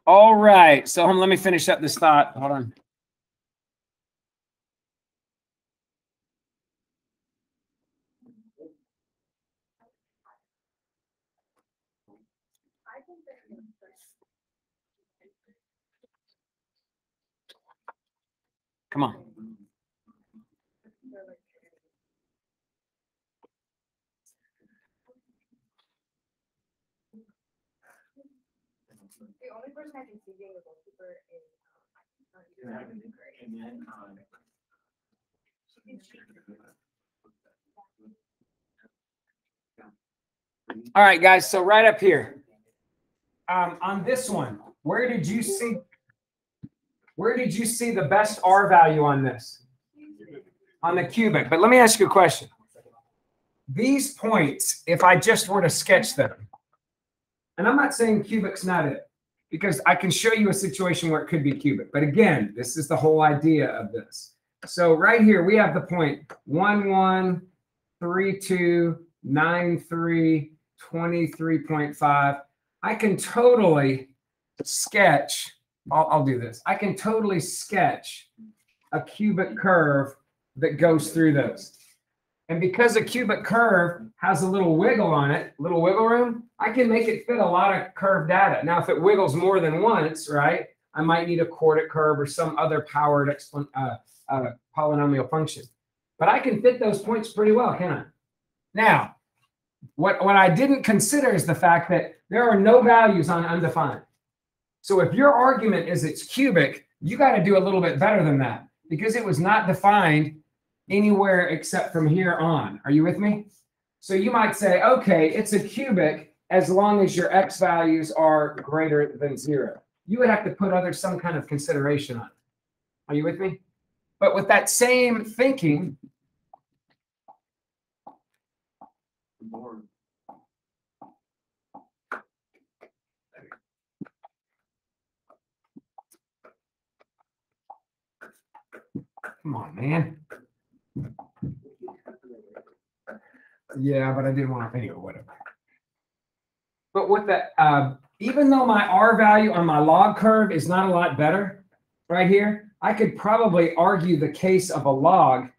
All right. So let me finish up this thought. Hold on. Come on. The only person I can see being a goalkeeper is all right, guys. So right up here, on this one, where did you see the best R value on this? On the cubic. But let me ask you a question. These points, if I just were to sketch them, and I'm not saying cubic's not it, because I can show you a situation where it could be cubic. But again, this is the whole idea of this. So right here, we have the point 1, 1, 3, 2, 9, 3, 23.5. I can totally sketch, I'll do this. I can totally sketch a cubic curve that goes through those. And because a cubic curve has a little wiggle on it, little wiggle room, I can make it fit a lot of curved data. Now, if it wiggles more than once, right, I might need a quartic curve or some other powered polynomial function. But I can fit those points pretty well, can I? Now, what I didn't consider is the fact that there are no values on undefined. So if your argument is it's cubic, you got to do a little bit better than that because it was not defined anywhere except from here on. Are you with me? So you might say, okay, it's a cubic as long as your x values are greater than 0. You would have to put some kind of consideration on it. Are you with me? But with that same thinking, come on, man. Yeah, but I didn't want to, anyway, whatever. But with that, even though my R value on my log curve is not a lot better right here, I could probably argue the case of a log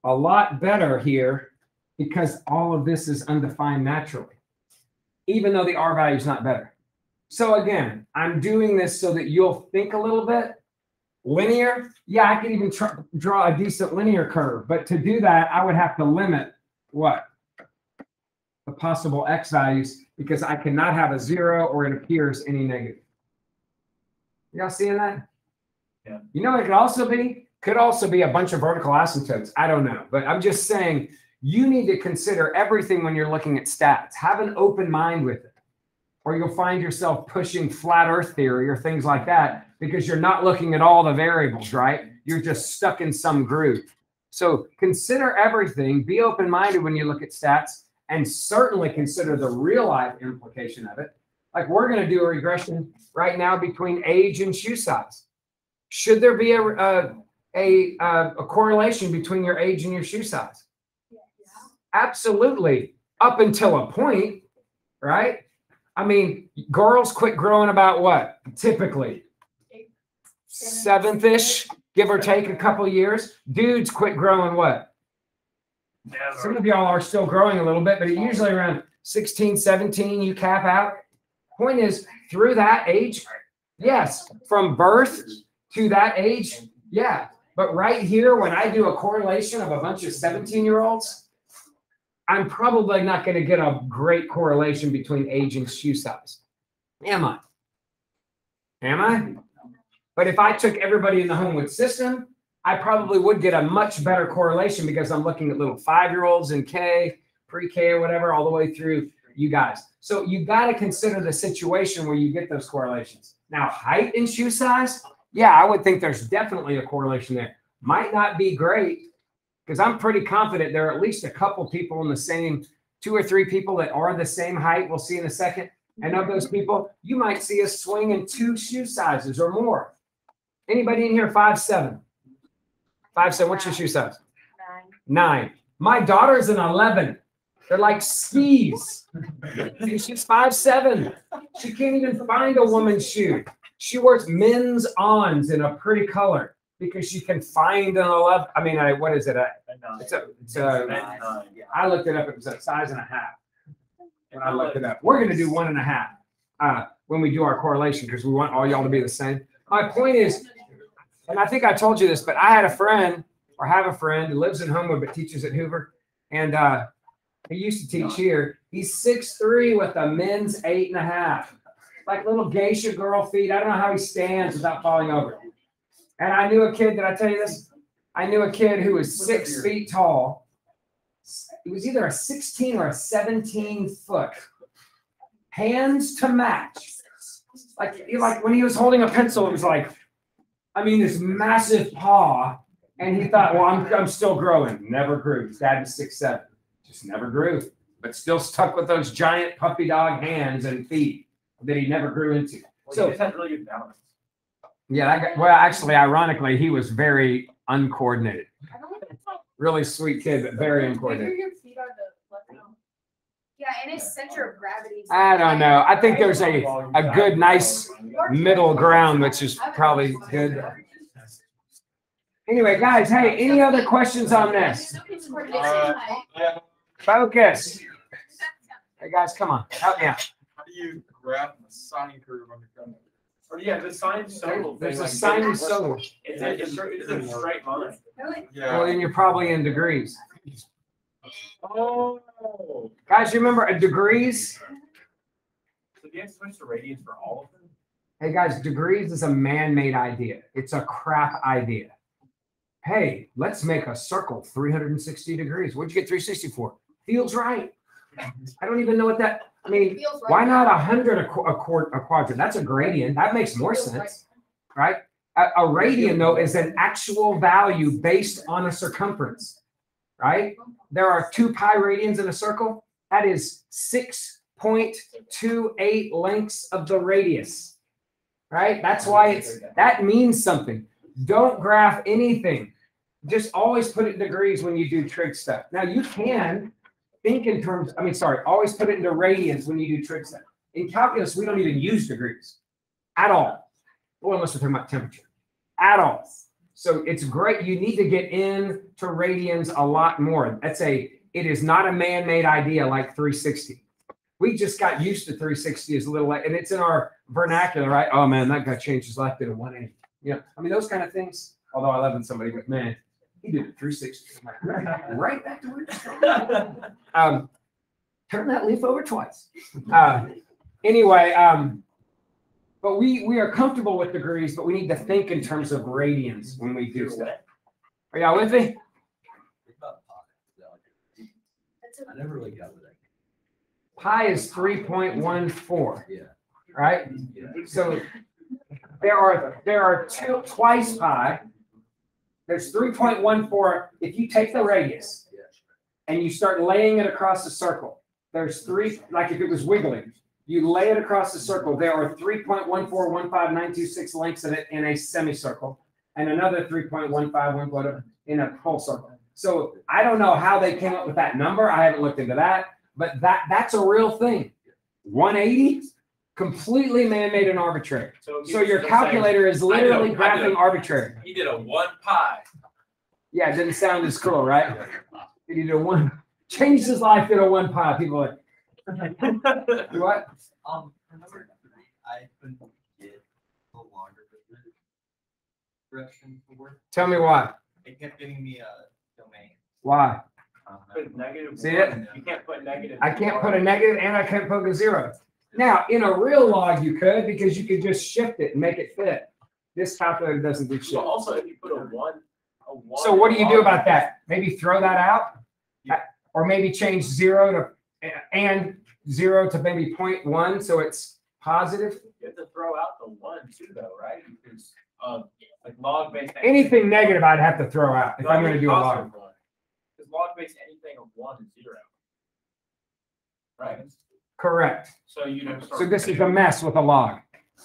a lot better here because all of this is undefined naturally, even though the R value is not better. So again, I'm doing this so that you'll think a little bit. Linear, yeah, I could even draw a decent linear curve, but to do that, I would have to limit what? The possible x values because I cannot have a 0 or it appears any negative. Y'all seeing that? Yeah. You know what it could also be? Could also be a bunch of vertical asymptotes. I don't know, but I'm just saying you need to consider everything when you're looking at stats. Have an open mind with it, or you'll find yourself pushing flat earth theory or things like that because you're not looking at all the variables, right? You're just stuck in some groove. So consider everything. Be open-minded when you look at stats. And certainly consider the real life implication of it. Like we're going to do a regression right now between age and shoe size. Should there be a correlation between your age and your shoe size? Yeah. Absolutely, up until a point, right? I mean, girls quit growing about what? Typically, 7th-ish, give or take a couple of years. Dudes quit growing what? Never. Some of y'all are still growing a little bit, but usually around 16, 17, you cap out. Point is, through that age, yes, from birth to that age, yeah. But right here, when I do a correlation of a bunch of 17-year-olds, I'm probably not going to get a great correlation between age and shoe size. Am I? Am I? But if I took everybody in the Homewood system, I probably would get a much better correlation because I'm looking at little 5-year-olds in K, pre-K or whatever, all the way through you guys. So you got to consider the situation where you get those correlations. Now, height and shoe size, yeah, I would think there's definitely a correlation there. Might not be great because I'm pretty confident there are at least a couple people in the same, 2 or 3 people that are the same height. We'll see in a second. And of those people, you might see a swing in 2 shoe sizes or more. Anybody in here 5'7"? 5'7", what's your shoe size? 9. My daughter's an 11. They're like skis. She's 5'7". She can't even find a woman's shoe. She wears men's ons in a pretty color because she can find an 11. I mean, what is it? It's a. I looked it up. It was a size and a half. When I looked it up, we're going to do 1.5 when we do our correlation because we want all y'all to be the same. My point is, and I think I told you this, but I had a friend or have a friend who lives in Homewood but teaches at Hoover, and he used to teach here. He's 6'3" with a men's 8.5. Like little geisha girl feet. I don't know how he stands without falling over. And I knew a kid, did I tell you this? I knew a kid who was 6 feet tall. He was either a 16 or a 17 foot. Hands to match. Like when he was holding a pencil, it was like, I mean, this massive paw. And he thought, well, I'm still growing. Never grew. His dad was 6'7". Just never grew. But still stuck with those giant puppy dog hands and feet that he never grew into. Well, So he had really good balance. yeah, well, actually, ironically, he was very uncoordinated. Really sweet kid, but very uncoordinated. Your feet are the left arm. Yeah, and its center of gravity. is I don't know. I think there's a good, nice middle ground, which is probably good. Anyway, guys, hey, any other questions on this? Focus. Hey, guys, come on. Help me out. How do you graph the sine curve on the graph? Or yeah, the sinusoidal. There's a thing, like, sinusoidal. It's a straight line. Yeah. Well, then you're probably in degrees. Oh. Guys, you remember a degrees? So do you have to switch to radians for all of them? Hey, guys, degrees is a man-made idea. It's a crap idea. Hey, let's make a circle 360 degrees. What'd you get 360 for? Feels right. I don't even know what that, I mean, why not 100 a quadrant? That's a gradient. That makes more sense, right? A radian, though, is an actual value based on a circumference, right? There are 2 pi radians in a circle. That is 6.28 lengths of the radius, right? That's why that means something. Don't graph anything. Just always put it in degrees when you do trig stuff. Now, you can think in terms, always put it into radians when you do trig stuff. In calculus, we don't even use degrees at all. Well, unless we're talking about temperature. At all. So it's great. You need to get into radians a lot more. It is not a man-made idea like 360. We just got used to 360 as a little, and it's in our vernacular, right? Oh man, that guy changed his life to 180. Yeah, I mean, those kind of things. Although I love when somebody goes, man, he did it 360. I'm like, right back to where you started. Turn that leaf over twice. Anyway, but we are comfortable with degrees, but we need to think in terms of radians when we do stuff. Are y'all with me? I never really got with that. Pi is 3.14. Yeah. Right? Yeah. So there are twice pi. There's 3.14. If you take the radius and you start laying it across the circle, there's 3, like if it was wiggling, you lay it across the circle. There are 3.1415926 lengths in a semicircle, and another 3.151 in a whole circle. So I don't know how they came up with that number. I haven't looked into that, but that's a real thing. 180, completely man-made and arbitrary. So your calculator is literally graphing arbitrary. He did a 1 pi. Yeah, it didn't sound as cool, right? He did changed his life to a 1 pi. People are like, what? Remember, I couldn't get a longer regression for. Tell me why. It kept giving me a domain. Why? Put negative. See it? You can't put negative. I can't put a negative and I can't put a 0. Now, in a real log, you could, because you could just shift it and make it fit. This calculator doesn't do shit. Well, also, if you put a one. So what do you do about that? Maybe throw that out? Or maybe change 0 to maybe 0.1 so it's positive? You have to throw out the 1 too, though, right? Because like log-based. Anything negative I'd have to throw out if I'm going to do a log. Because log-based anything of 1 is 0. Right? Correct. So you know. So this is a mess with a log.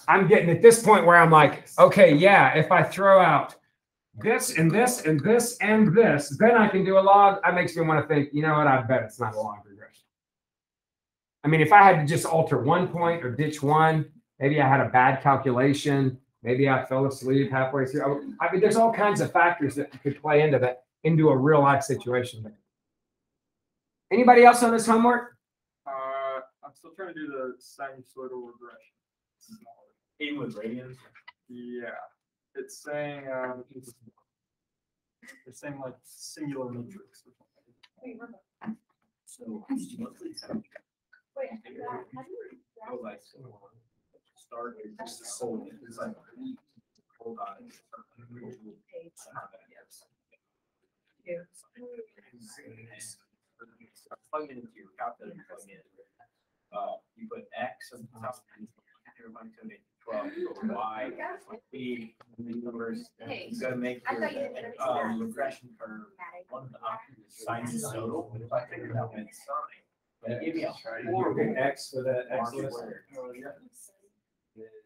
I'm getting at this point where I'm like, okay, yeah, if I throw out this and this and this and this, then I can do a log. That makes me want to think, you know what, I bet it's not a log regression. I mean, if I had to just alter 1 point or ditch 1, Maybe I had a bad calculation. Maybe I fell asleep halfway through. I mean, there's all kinds of factors that could play into that, into a real life situation. Anybody else on this homework? I'm still trying to do the sinusoidal regression. Even with radians. Yeah, it's saying like singular matrix. So go like start just the soul. It's like hold on. Plug it into your calculator. Plug in. You put X on the top. Everybody to make 12. You go Y. B. Numbers. You gotta make your regression curve. One of the options is sinusoidal. But if I figured out that sign, but it gave me a horrible X for the X market list. where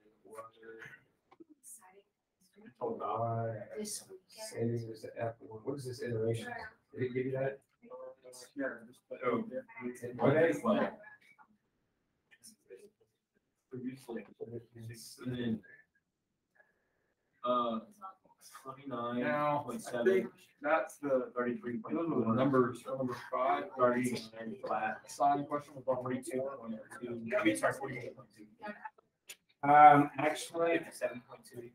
hold on. Saving was the F1. What is this iteration? Did it give you that? Yeah, just put Oh. What is it? And then 29. Now, I think that's the 33. those are the numbers. Number 5, 39 flat. sign question was on 42. I mean, sorry, 48.2. Actually, 7.2.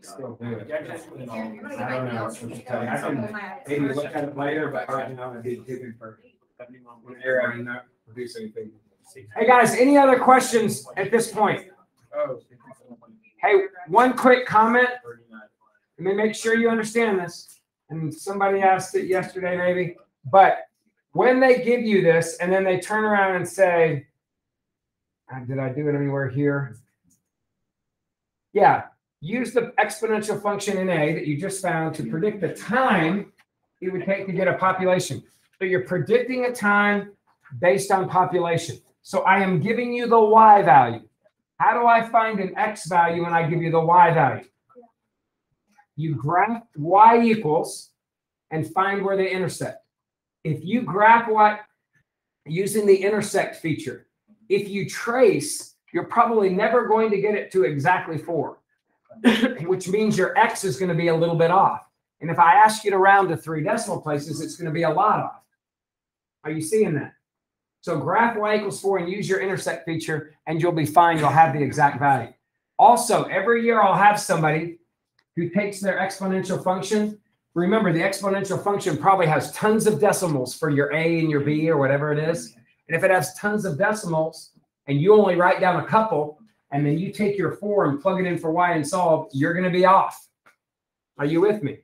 still do it. Yeah, just put in all of them. I don't know. What to tell you. I can maybe look at it later, but right now I'm digging for here. I'm not produce anything. Hey guys, any other questions at this point? Oh, Hey, one quick comment. Let me make sure you understand this. And somebody asked it yesterday, maybe. But when they give you this and then they turn around and say, did I do it anywhere here? Yeah, use the exponential function in A that you just found to predict the time it would take to get a population. So you're predicting a time based on population. So I am giving you the Y value. How do I find an X value when I give you the Y value? You graph Y equals and find where they intersect. If you graph Y using the intersect feature, if you trace, you're probably never going to get it to exactly 4, which means your X is going to be a little bit off. And if I ask you to round to 3 decimal places, it's going to be a lot off. Are you seeing that? So graph Y equals 4 and use your intersect feature and you'll be fine. You'll have the exact value. Also, every year I'll have somebody who takes their exponential function. Remember, the exponential function probably has tons of decimals for your A and your B or whatever it is. And if it has tons of decimals and you only write down a couple and then you take your 4 and plug it in for Y and solve, you're going to be off. Are you with me?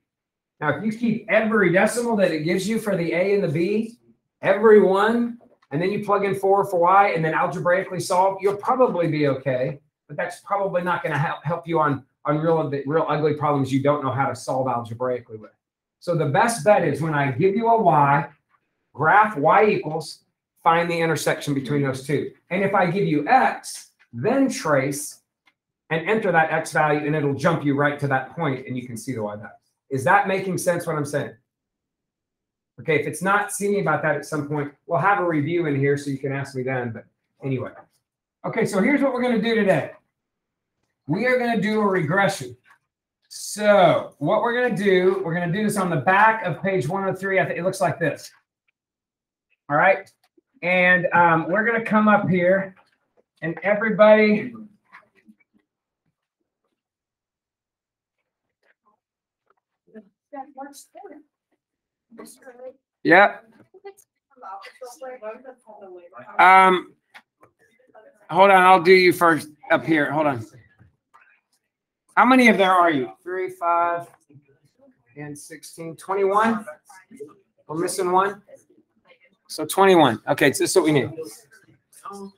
Now, if you keep every decimal that it gives you for the A and the B, every one, and then you plug in 4 for Y and then algebraically solve, you'll probably be okay. But that's probably not going to help you on real ugly problems you don't know how to solve algebraically with. So the best bet is when I give you a Y, graph Y equals, find the intersection between those two. And if I give you X, then trace and enter that X value, and it'll jump you right to that point, and you can see the Y value. Is that making sense what I'm saying? Okay, if it's not, see me about that at some point. We'll have a review in here so you can ask me then. But anyway. Okay, so here's what we're going to do today. We are going to do a regression. So what we're going to do this on the back of page 103. I think it looks like this. All right. And we're going to come up here and everybody. Yeah. Hold on. I'll do you first up here. Hold on. How many of there are you? 3, 5, and 16. 21? We're missing one. So 21. Okay, so this is what we need. All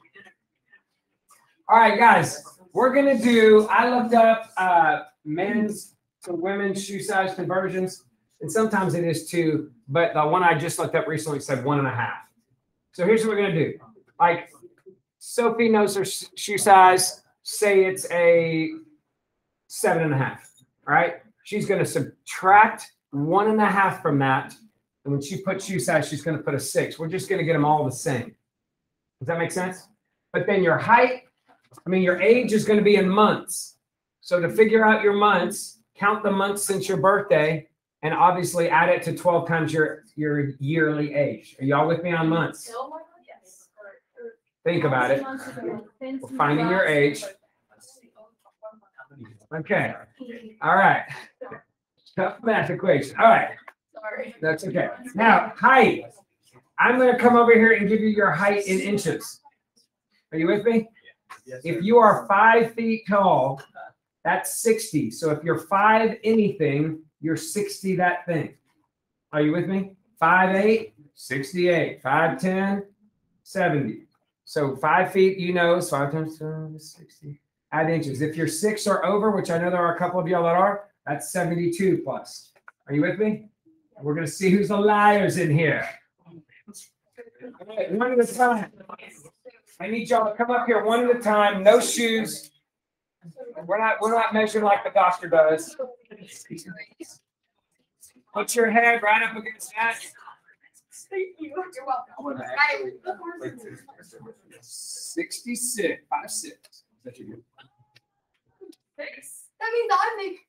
right, guys. We're going to do, I looked up men's to women's shoe size conversions. And sometimes it is 2, but the one I just looked up recently said 1.5. So here's what we're going to do. Like Sophie knows her shoe size. Say it's a 7.5. All right. She's going to subtract 1.5 from that. And when she puts shoe size, she's going to put a 6. We're just going to get them all the same. Does that make sense? But then your height I mean, your age is going to be in months. So to figure out your months, count the months since your birthday, and obviously add it to 12 times your yearly age. Are y'all with me on months? Think about it. We're finding your age. Okay. All right. Tough math equation. All right. Sorry. That's okay. Now, height. I'm going to come over here and give you your height in inches. Are you with me? If you are 5 feet tall, that's 60. So if you're 5 anything, you're 60 that thing. Are you with me? 5'8", 68. 5'10", 70. So 5 feet, you know, is 5 times 60. Add inches. If you're 6 or over, which I know there are a couple of y'all that are, that's 72 plus. Are you with me? We're going to see who's the liars in here. All right, one at a time. I need y'all to come up here one at a time. No shoes. We're not measuring like the doctor does. Put your head right up against that. Thank you. You're welcome. 66. 5'6". That you do. That means I make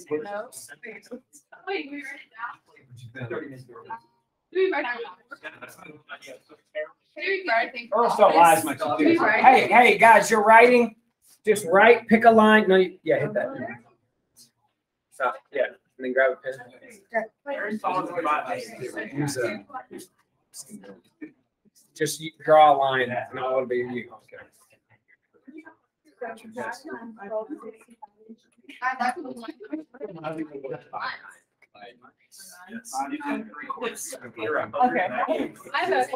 wait. No. Wait, we write it down. Do we write it down? Girls don't lie as much as you do. Hey, guys, you're writing. Just write, pick a line. No, yeah, hit that. So, yeah, and then grab a pen. Use a, just draw a line, and all it'll be you. Okay. Okay. I have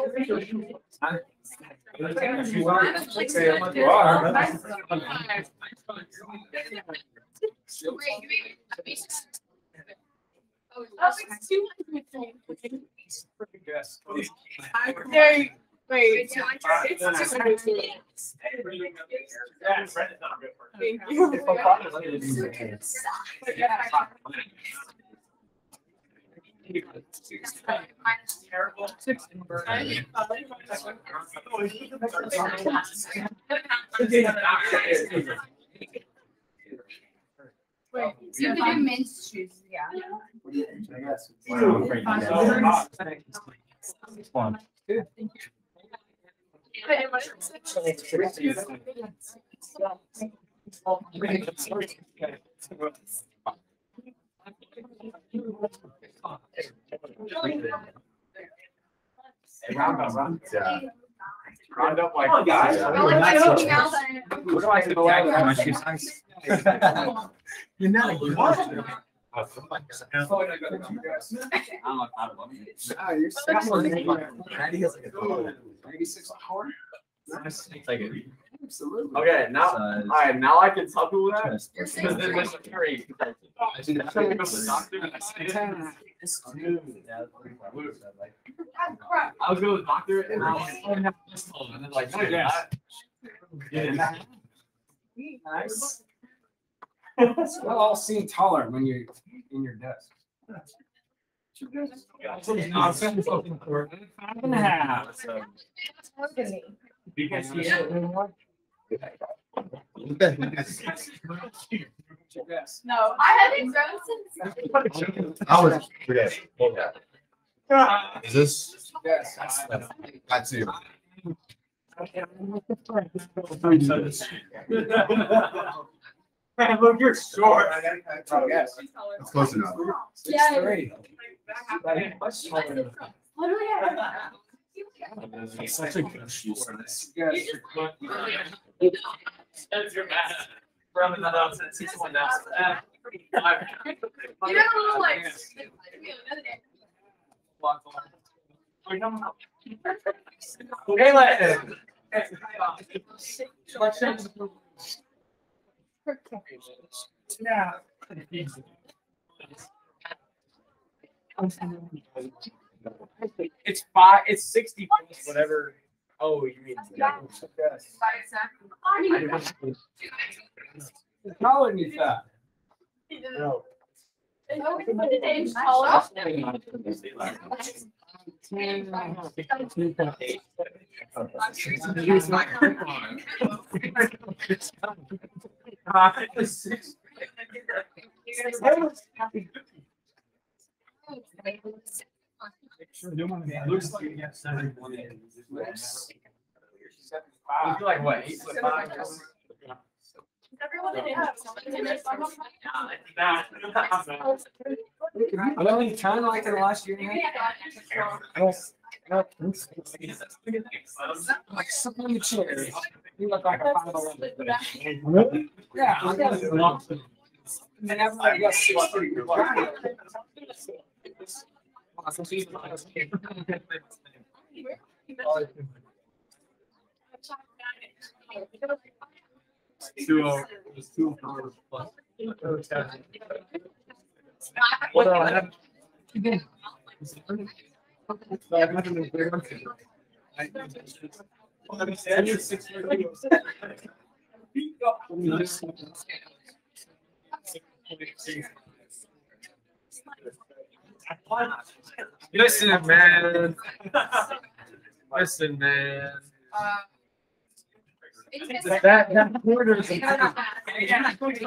If you want to say what you are. Wait. Wait, you can do men's shoes, yeah. Round up like. Come on, guys. What do I say? My shoe size? You're not a good one. Absolutely. Okay, now, all right, now I can tell people that. Because then this is very. I'll go to the doctor and I'll and then like, Nice. We'll all seem taller when you're in your desk. 5.5. because he No, I haven't grown since. I was forget. Is this? Yes. That's you. Man, look, you're short. Yes. That's close enough. 6'3". It's such a good shoe size. Yes. That's your bad. Rounding that up to 61 now. You have a little like. Yeah. It's 5. It's 60 plus whatever. Oh, you mean? Yes. Yes. Taller than you thought. No. Looks like you got 71. Like what? 8'5"? Everyone in house. Are there any time like in the last year and a half? Like something in the chair. You look like a 5'11". Yeah. I got it. And everybody got 6'3". What I have. Listen, man. Listen, man. That quarter is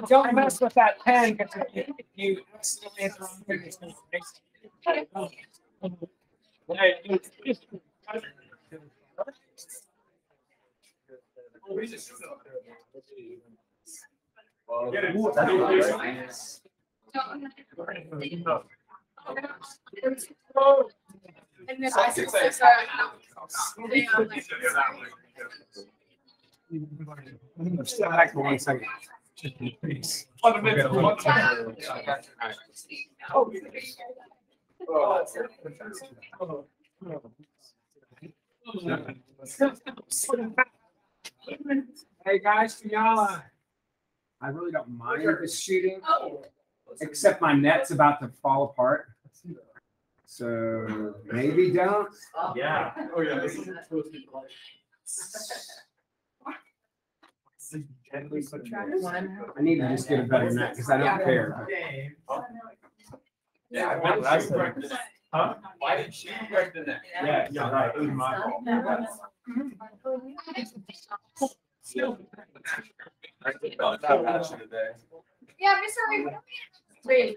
Don't mess with that pen because you And then I said, step back for 1 second. Please. Hey guys, can y'all, I really don't mind this shooting, except my net's about to fall apart. So maybe don't. Yeah. Oh, yeah. I need to just get a better net because I don't care. Yeah, I that's huh? Why did she break the neck? Yeah, yeah, right. It was my fault. yeah, Mr. Wait.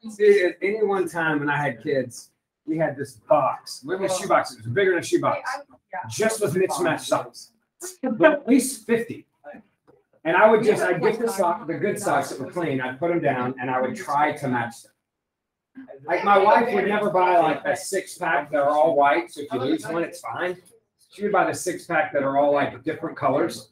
See, at any one time when I had kids, we had this box. Look at the shoebox. It was bigger than a shoebox. Just with mixed match socks. But at least 50. And I'd get the good socks that were clean, I'd put them down and I would try to match them. Like my wife would never buy like a 6-pack that are all white, so if you lose one, it's fine. She would buy the 6-pack that are all like different colors.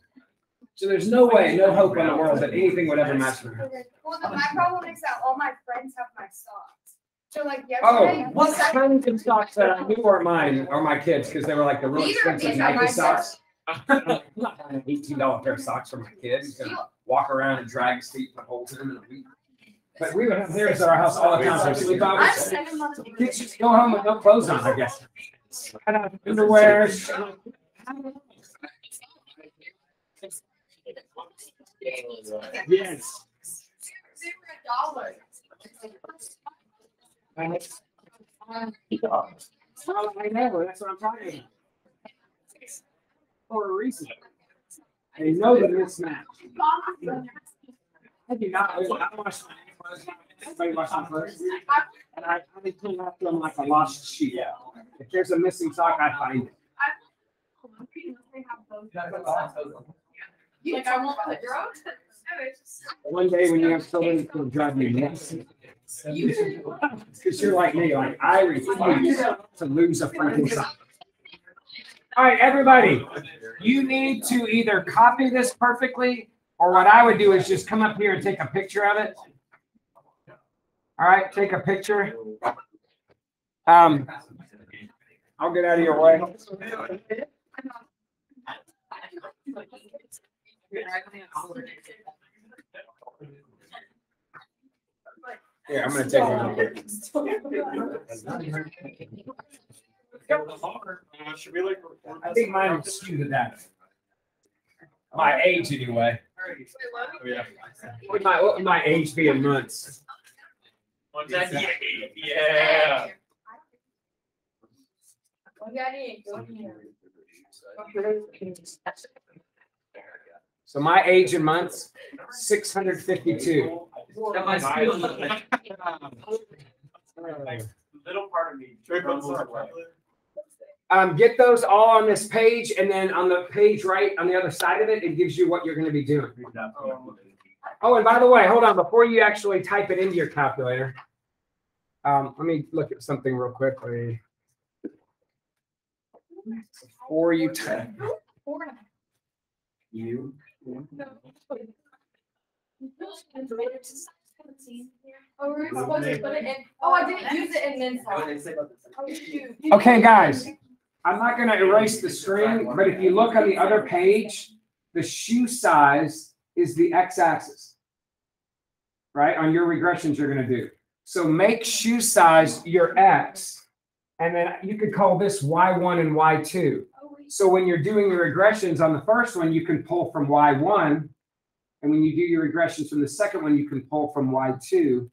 So there's no way, no hope in the world that anything would ever match them. Well, my problem is that all my friends have my socks. So like Oh, yesterday. what kinds of socks that I knew weren't mine or my kids because they were like the really Neither of expensive these are Nike my socks. I'm not buying an $18 pair of socks for my kid. He's gonna walk around and drag his feet and hold them in a week. But we would have theirs at our house all the time for sleepovers. I'm 7 months. Kids just go home with no clothes on, I guess. Underwear. Yes. They were $1. Well, I know, that's what I'm talking about. For a reason. They know that it's match. I do not. I watched everybody watched my first. And I only clean up them like a lost sheep. Yeah. If there's a missing sock, I find it. Like I won't put your own. One day when you have children, it's going to drive me nuts. Because you're like me, like I refuse to lose a freaking sock. All right, everybody, you need to either copy this perfectly, or what I would do is just come up here and take a picture of it. All right, take a picture. I'll get out of your way. Yeah, I'm gonna take one. Should we like? I think mine is skewed to that. My age, anyway. Oh, yeah. What my age be in months? Yeah. So my age in months, 652. Little part of me. Get those all on this page, and then on the page right on the other side of it, it gives you what you're going to be doing. Oh, and by the way, hold on, before you actually type it into your calculator, let me look at something real quickly. Before you type. You. Oh, we're supposed to put it in. Oh, I didn't use it in then. Oh, shoot. Okay, guys, I'm not going to erase the screen, but if you look on the other page, the shoe size is the x-axis, right? On your regressions you're going to do. So make shoe size your x, and then you could call this y1 and y2. So when you're doing your regressions on the first one, you can pull from y1, and when you do your regressions from the second one, you can pull from y2,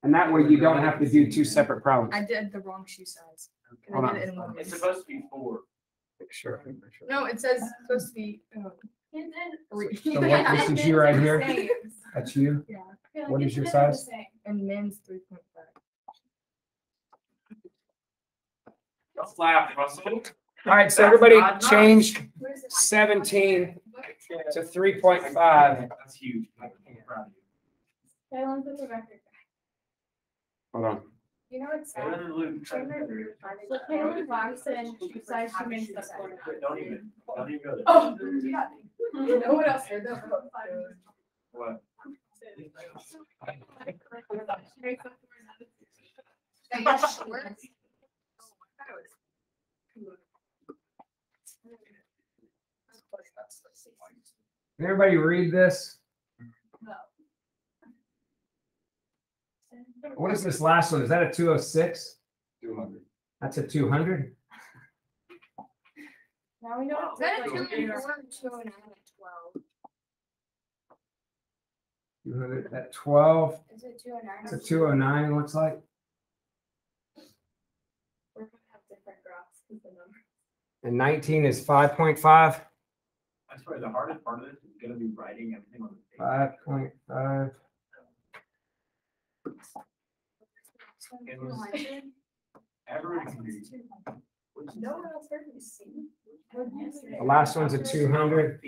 and that way you don't have to do two separate problems. I did the wrong shoe size. Can Hold I on. get it in one? It's supposed to be 4. Sure. No, it says supposed to be. So what, this is you right here? That's you? Yeah. What is your size? And men's 3.5. Don't laugh, Russell. All right, so everybody changed 17 to 3.5. That's huge. I'm proud of you. Hold on. You know what's sad? Taylor and Luke. So Taylor walks in, she says she makes the corner. Don't even go there. Oh, yeah. You know what else? What? Can everybody read this? What is this last one? Is that a 206? 200. That's a 200? Now we know. Is that a 209 at 12? 200 at 12. Is it 209? It's a 209, it looks like. We're gonna have different graphs with the number. And 19 is 5.5. I swear, the hardest part of this is gonna be writing everything on the page. 5.5. Everyone can read. No one else heard me sing. The last one's a 200.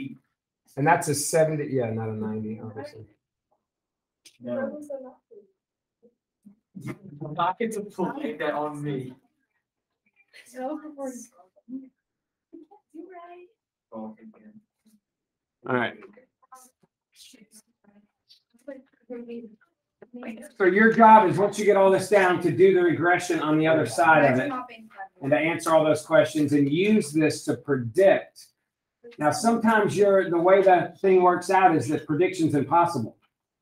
And that's a 70. Yeah, not a 90, obviously. No. I'm not going to put that on me. So, you right. All right. So your job is, once you get all this down, to do the regression on the other side of it and to answer all those questions and use this to predict. Now, sometimes the way that thing works out is that prediction's impossible,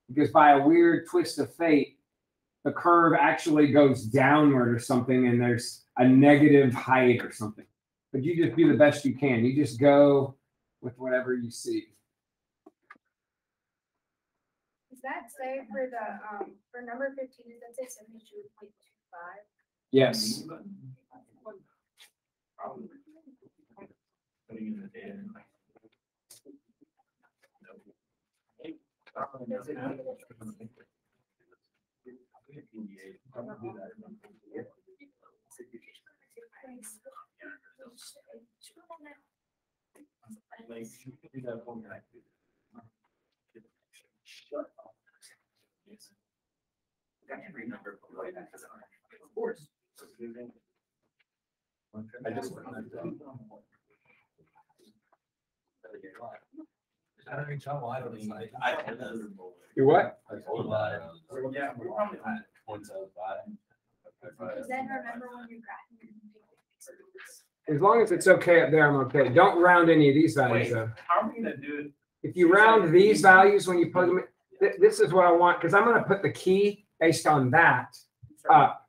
because by a weird twist of fate, the curve actually goes downward or something, and there's a negative height or something. But you just do the best you can. You just go with whatever you see. Does that say for the, for number 15, does that say 72.25? Yes. Putting in the data. Like, you can do that one guy. Of course. I just I don't even tell I don't even. I don't know. You what? I told him that. Yeah, we're probably not. 175. Does that remember when you got? As long as it's okay up there, I'm okay. Don't round any of these values Wait, though. how are we gonna do it? If you round these values when you plug them in, this is what I want, because I'm going to put the key based on that up.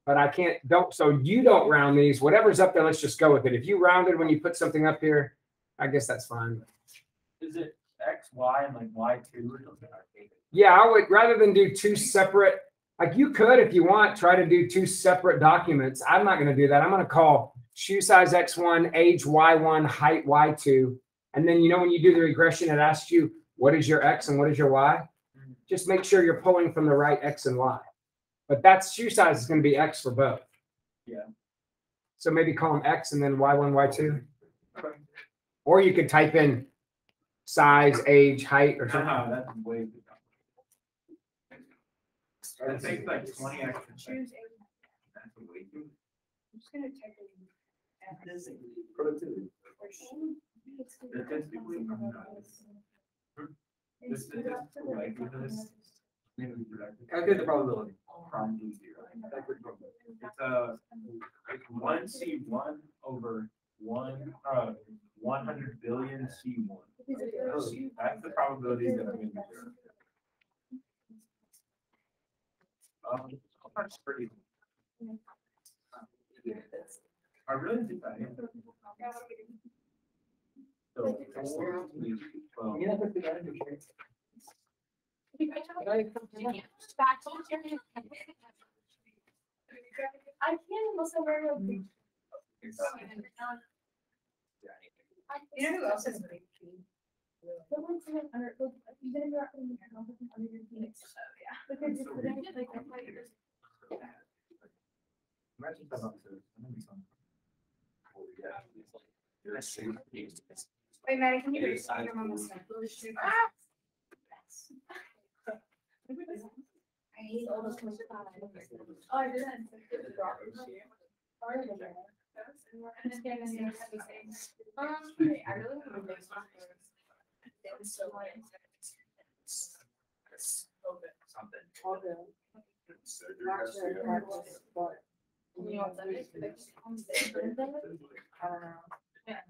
But I can't, so you don't round these. Whatever's up there, let's just go with it. If you rounded when you put something up here, I guess that's fine. Is it X, Y, and like Y2 or something? Yeah, I would, rather than do two separate, like you could, if you want, try to do two separate documents. I'm not going to do that. I'm going to call shoe size X1, age Y1, height Y2. And then, when you do the regression, it asks you, what is your X and what is your Y? Just make sure you're pulling from the right X and Y. But that shoe size is going to be X for both. Yeah. So maybe call them X and then Y1, Y2. Or you could type in size, age, height, or something. That's way too complicated. It takes like 20 extra seconds. That's way too. I'm just gonna type in. Productivity. Statistically, I'm not. This statistical likelihood. Calculate the probability. Probably zero. It's 1C1 over 100 billion C1. That's the probability that I'm going to do. That's pretty. I really think that. So, I can't unless I wear a big. You know who else is big? The ones that are under, like, you didn't go out in the house under your feet. Yeah. But they're just, like, Imagine that. Wait, Maddie, can you do your mama's stuff? I hate all those kinds of things. oh, I didn't. I'm just gonna say happy things. I really want to make some. It's so like. You want that? I don't know. Yeah.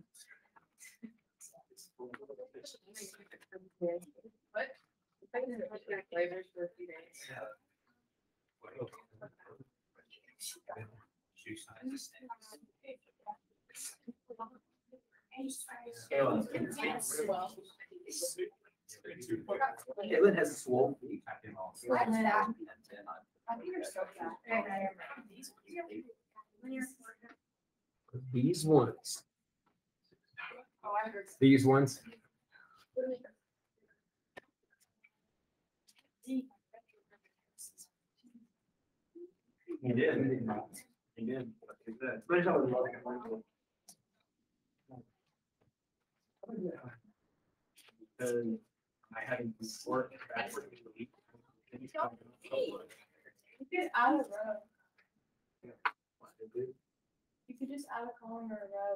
What? I can do flavors for a few days. Well. Caitlin has swole feet. What's that? I think you're so fat. These ones. Oh, I heard. These ones. He did. He did. I had work backward. You could add a row. You could just add a column or a row.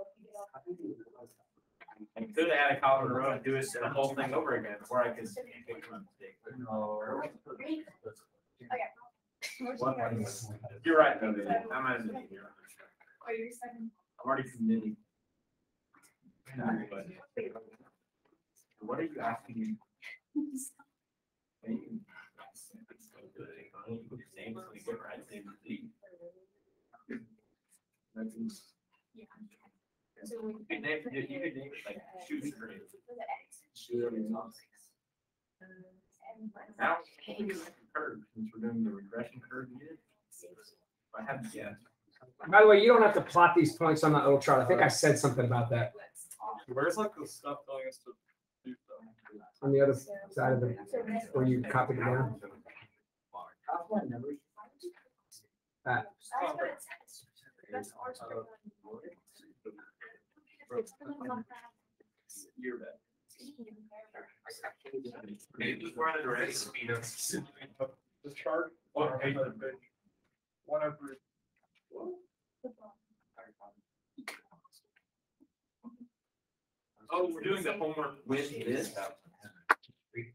I could add a column in a row and do it the whole thing over again, or I could make one mistake. No. You're right, though. I'm at it. Oh, you're second. I'm already committing. What are you asking me? So we You could name it like shoot straight. Now, curve, since we're doing the regression curve again. I have to guess. By the way, you don't have to plot these points on that little chart. I think I said something about that Where's like the stuff telling us to do stuff? on the other side of the, where you copied it down. That's what it says. That's our script. You're bad. Maybe we're on a direct speed of. The chart. One over. Oh, we're doing the homework with this.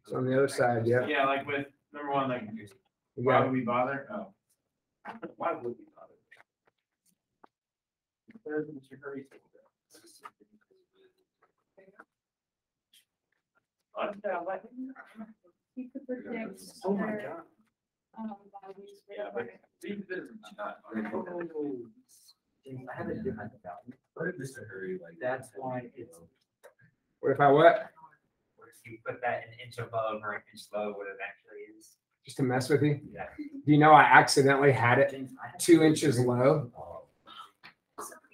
So on the other side, yeah. Yeah, like with number one, like, You why got would it. we bother? Oh. Why would we bother? There's Mr. Curry. You could predict. Oh my their, God. values. Yeah, but these are not. I have a different value. What if Mr. Hurry, like? That's why it's. What if I what? What if you put that an inch above or an inch below what it actually is? Just to mess with you? Yeah. Do you know I accidentally had it 2 inches low?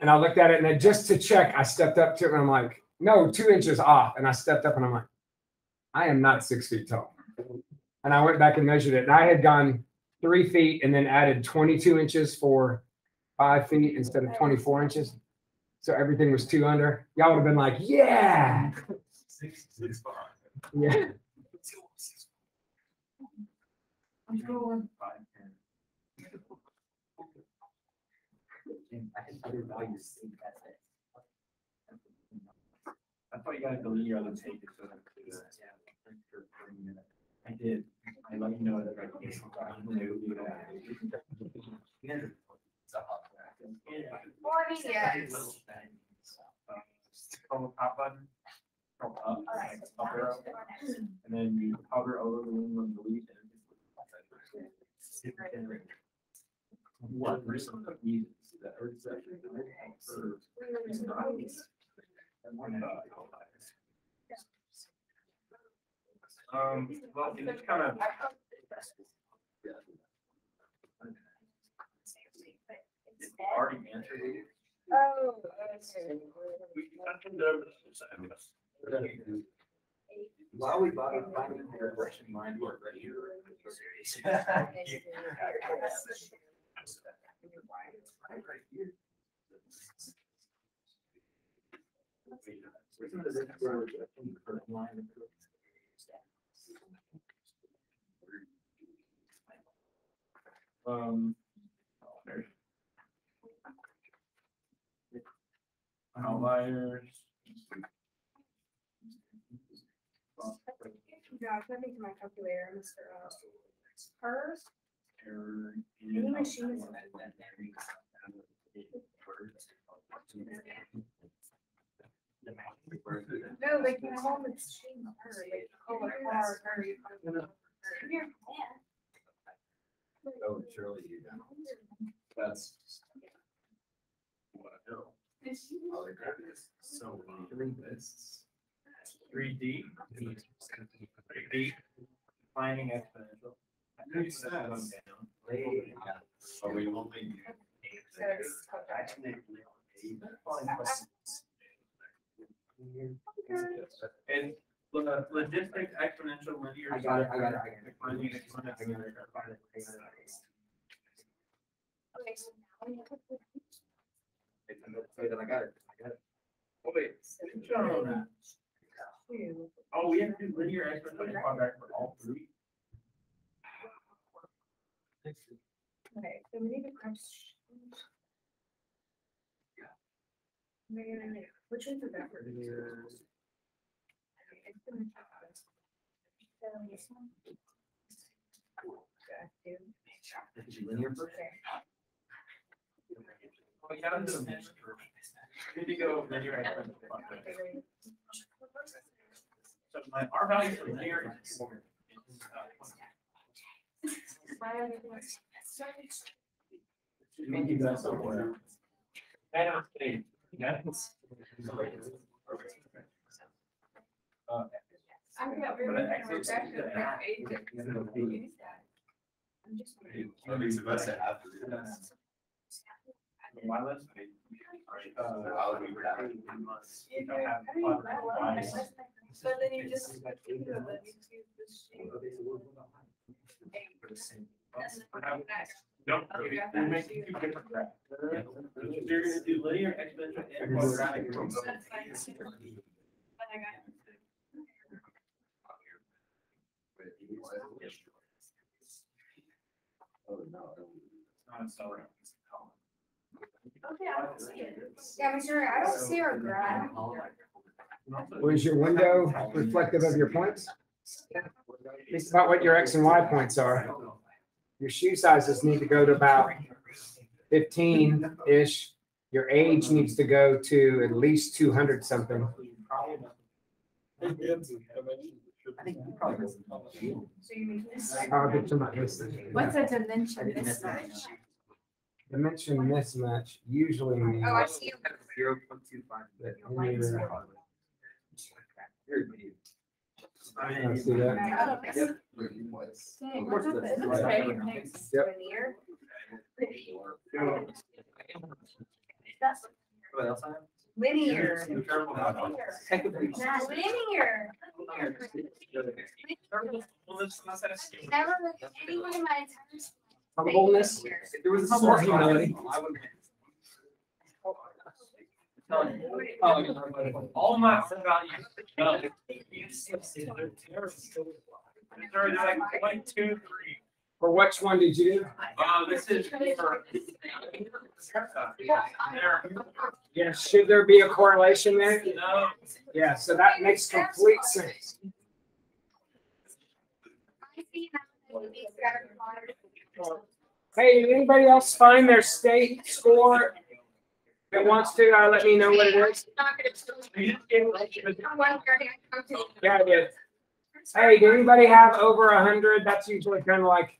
And I looked at it, and then just to check, I stepped up to it, and I'm like, no, 2 inches off. And I stepped up, and I'm like, I am not 6 feet tall. And I went back and measured it, and I had gone 3 feet and then added 22 inches for 5 feet instead of 24 inches. So everything was 2 under. Y'all would have been like, yeah. 6'5". Yeah. I'm going. I thought you guys delete your other pages. So that I did. I let you know that I knew. Morning, yes. From the top button. From up, like up arrow, and then you hover over the window and delete it. What person uses that? Or is that? Well, it's kind of. It's already answered. Oh, While we finding the regression line work right here. Outliers. yeah, I'm gonna make my calculator, Mr. Hers. Any machine is- No, they can call the machine her, they call the car her. Oh, surely you know. That's what I know. All the crap is so many lists. 3D. 3D. Finding exponential. Makes sense. But we only. And logistic exponential linear. I got it. Finding exponential. Oh, wait. Oh, we have to do linear exponential callback for all three. Okay, so we need to crunch. Which one's the better? Linear first? Oh, you gotta do them. You need to go linear exponential. So our value for linear is 4. Make you guys somewhere. I know, yeah. At least the best I have to do that. Wireless. But then you just. Don't, you're making two different graphs. You're gonna do linear, exponential, and quadratic. Okay, I don't see it. Yeah, Mr. I don't see our graph. Was your window reflective of your points? Think about what your X and Y points are. Your shoe sizes need to go to about 15-ish. Your age needs to go to at least 200 something. So you mean this? I'll get to my list. What's a dimension mismatch? Dimension mismatch usually means Oh, I see. 0.25. that when you're- I see that. Yep. That's What else I have? Linear. Technically. Not linear. Never looked at anyone in my entire. Humbleness. If there was a More source humility. I would. All my other values. They're like 1, 2, 3. For which one did you do? This is for. Yeah, should there be a correlation there? No. Yeah, so that makes complete sense. Hey, did anybody else find their state score that wants to let me know what it is? Yeah, I did. Hey, did anybody have over 100? That's usually kind of like,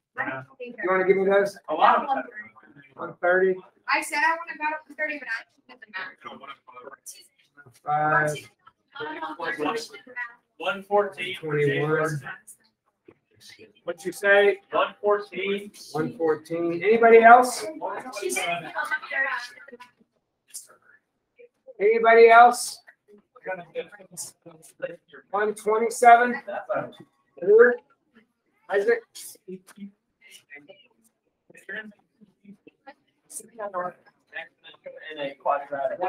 you want to give me those? A lot of them. 130, I said I want to go up to 30, but I didn't 5, 114. 21. What'd you say? 114. 114. Anybody else? Anybody else? 127. Isaac? In a quadratic.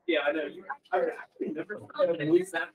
Yeah, I know. I never believe that.